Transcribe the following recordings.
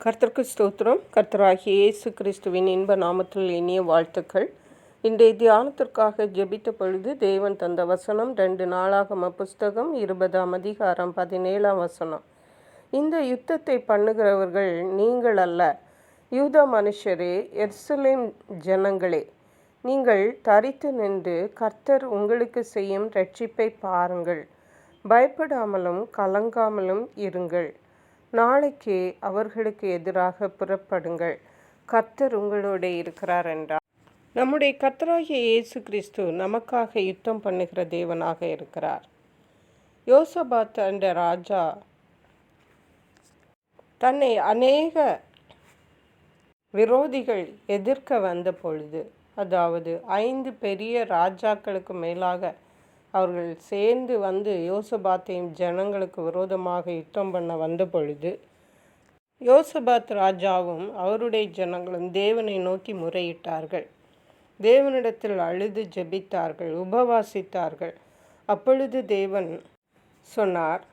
கர்த்தருக்கு ஸ்தோத்திரம். கர்த்தராகிய இயேசு கிறிஸ்துவின் இன்ப நாமத்தில் இனிய வாழ்த்துக்கள். இன்றைய தியானத்திற்காக ஜெபித்த பொழுது தேவன் தந்த வசனம் 2 நாளாகம புஸ்தகம் 20ஆம் அதிகாரம் 17ஆம் வசனம். இந்த யுத்தத்தை பண்ணுகிறவர்கள் நீங்கள் அல்ல, யூதா மனுஷரே, எருசலேம் ஜனங்களே, நீங்கள் தரித்து நின்று கர்த்தர் உங்களுக்கு செய்யும் இரட்சிப்பை பாருங்கள். பயப்படாமலும் கலங்காமலும் இருங்கள். நாளைக்கு அவர்களுக்கு எதிராக புறப்படுங்கள், கர்த்தர் உங்களோட இருக்கிறார் என்றார். நம்முடைய கர்த்தராகிய இயேசு கிறிஸ்து நமக்காக யுத்தம் பண்ணுகிற தேவனாக இருக்கிறார். யோசபாத் என்ற ராஜா தன்னை அநேக விரோதிகள் எதிர்க்க வந்த பொழுது, அதாவது 5 பெரிய ராஜாக்களுக்கு மேலாக அவர்கள் சேர்ந்து வந்து யோசபாத்தையும் ஜனங்களுக்கு விரோதமாக யுத்தம் பண்ண வந்த பொழுது, யோசபாத் ராஜாவும் அவருடைய ஜனங்களும் தேவனை நோக்கி முறையிட்டார்கள். தேவனிடத்தில் அழுது ஜெபித்தார்கள், உபவாசித்தார்கள். அப்பொழுது தேவன் சொன்னார்,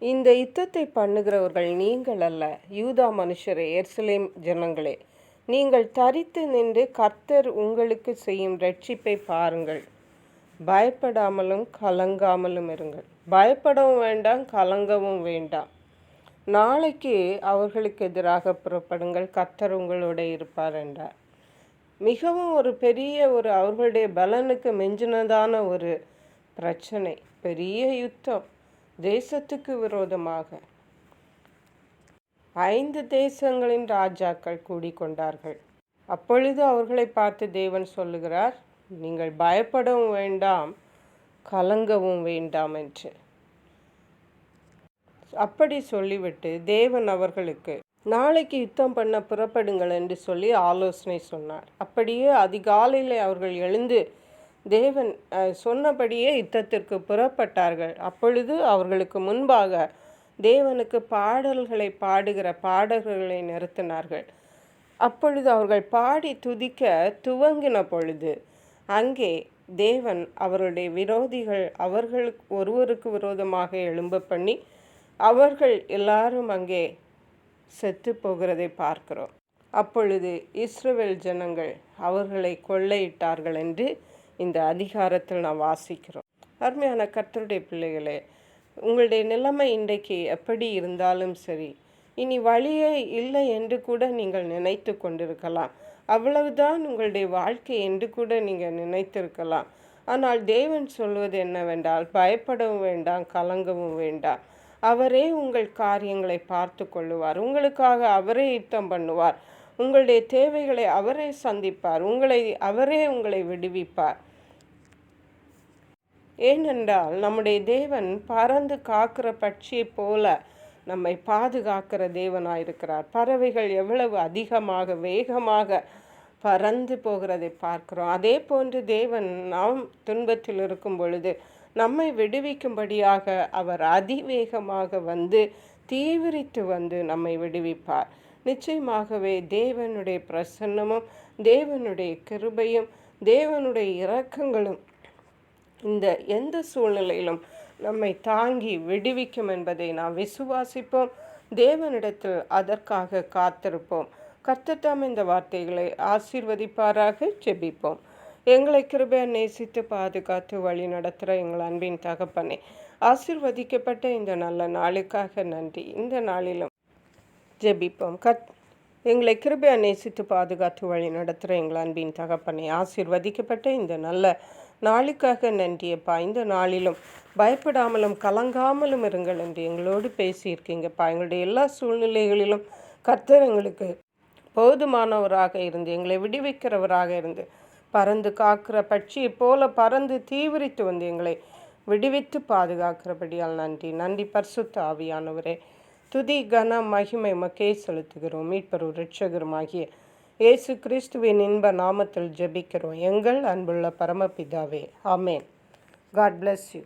இந்த யுத்தத்தை பண்ணுகிறவர்கள் நீங்கள் அல்ல, யூதா மனுஷரே, எருசலேம் ஜனங்களே, நீங்கள் தரித்து நின்று கர்த்தர் உங்களுக்கு செய்யும் இரட்சிப்பை பாருங்கள். பயப்படாமலும் கலங்காமலும் இருங்கள். பயப்படவும் வேண்டாம், கலங்கவும் வேண்டாம். நாளைக்கு அவர்களுக்கு எதிராக புறப்படுங்கள், கர்த்தர் உங்களோட இருப்பார் என்றார். மிகவும் ஒரு பெரிய அவர்களுடைய பலனுக்கு மிஞ்சினதான ஒரு பிரச்சனை, பெரிய யுத்தம். தேசத்துக்கு விரோதமாக 5 தேசங்களின் ராஜாக்கள் கூடிக்கொண்டார்கள். அப்பொழுது அவர்களை பார்த்து தேவன் சொல்லுகிறார், நீங்கள் பயப்படவும் வேண்டாம், கலங்கவும் வேண்டாம் என்று. அப்படி சொல்லிவிட்டு தேவன் அவர்களுக்கு நாளைக்கு யுத்தம் பண்ண புறப்படுங்கள் என்று சொல்லி ஆலோசனை சொன்னார். அப்படியே அதிகாலையில் அவர்கள் எழுந்து தேவன் சொன்னபடியே யுத்தத்திற்கு புறப்பட்டார்கள். அப்பொழுது அவர்களுக்கு முன்பாக தேவனுக்கு பாடல்களை பாடுகிற பாடகர்களை நிறுத்தினார்கள். அப்பொழுது அவர்கள் பாடி துதிக்க துவங்கின பொழுது அங்கே தேவன் அவருடைய விரோதிகள் அவர்களுக்கு ஒருவருக்கு விரோதமாக எழும்ப பண்ணி அவர்கள் எல்லாரும் அங்கே செத்து போகிறதை பார்க்கிறோம். அப்பொழுது இஸ்ரவேல் ஜனங்கள் அவர்களை கொள்ளையிட்டார்கள் என்று இந்த அதிகாரத்தில் நாம் வாசிக்கிறோம். அருமையான கர்த்தருடைய பிள்ளைகளே, உங்களுடைய நிலைமை இன்றைக்கு எப்படி இருந்தாலும் சரி, இனி வழியே இல்லை என்று கூட நீங்கள் நினைத்து கொண்டிருக்கலாம். அவ்வளவுதான் உங்களுடைய வாழ்க்கை என்று கூட நீங்கள் நினைத்திருக்கலாம். ஆனால் தேவன் சொல்வது என்னவென்றால், பயப்படவும் வேண்டாம், கலங்கவும் வேண்டாம். அவரே உங்கள் காரியங்களை பார்த்து கொள்ளுவார். உங்களுக்காக அவரே யுத்தம் பண்ணுவார். உங்களுடைய தேவைகளை அவரே சந்திப்பார். அவரே உங்களை விடுவிப்பார். ஏனென்றால் நம்முடைய தேவன் பறந்து காக்கிற பட்சியை போல நம்மை பாதுகாக்கிற தேவனாயிருக்கிறார். பறவைகள் எவ்வளவு அதிகமாக வேகமாக பறந்து போகிறதை பார்க்கிறோம். அதே போன்று தேவன் நாம் துன்பத்தில் இருக்கும் பொழுது நம்மை விடுவிக்கும்படியாக அவர் அதிவேகமாக வந்து தீவிரித்து வந்து நம்மை விடுவிப்பார். நிச்சயமாகவே தேவனுடைய பிரசன்னமும் தேவனுடைய கிருபையும் தேவனுடைய இரக்கங்களும் இந்த எந்த சூழ்நிலையிலும் நம்மை தாங்கி விடுவிக்கும் என்பதை நாம் விசுவாசிப்போம். தேவனிடத்தில் அதற்காக காத்திருப்போம். கர்த்தர் தாம் இந்த வார்த்தைகளை ஆசீர்வதிப்பாராக. ஜெபிப்போம். எங்களை கிருபையா நேசித்து பாதுகாத்து வழி நடத்துகிற எங்கள் அன்பின் தகப்பனே, ஆசீர்வதிக்கப்பட்ட இந்த நல்ல நாளுக்காக நன்றி. இந்த நாளிலும் ஜெபிப்போம். எங்களை கிருபையா நேசித்து பாதுகாத்து வழி நடத்துகிற எங்கள் அன்பின் தகப்பனே, ஆசீர்வதிக்கப்பட்ட இந்த நல்ல நாளுக்காக நன்றியப்பா. இந்த நாளிலும் பயப்படாமலும் கலங்காமலும் இருங்கள் என்று எங்களோடு பேசியிருக்கீங்கப்பா. எங்களுடைய எல்லா சூழ்நிலைகளிலும் கர்த்தர் எங்களுக்கு போதுமானவராக இருந்து எங்களை விடுவிக்கிறவராக இருந்து பறந்து காக்கிற பட்சியை போல பறந்து தீவிரித்து வந்து எங்களை விடுவித்து பாதுகாக்கிறபடியால் நன்றி. நன்றி பரிசுத்த ஆவியானவரே. துதி கன மகிமை மக்கே செலுத்துகிறோம். மீட்பரும் இரட்சகருமாகிய இயேசு கிறிஸ்துவின் இன்ப நாமத்தில் ஜெபிக்கிறோம் எங்கள் அன்புள்ள பரமபிதாவே. ஆமேன். God bless you.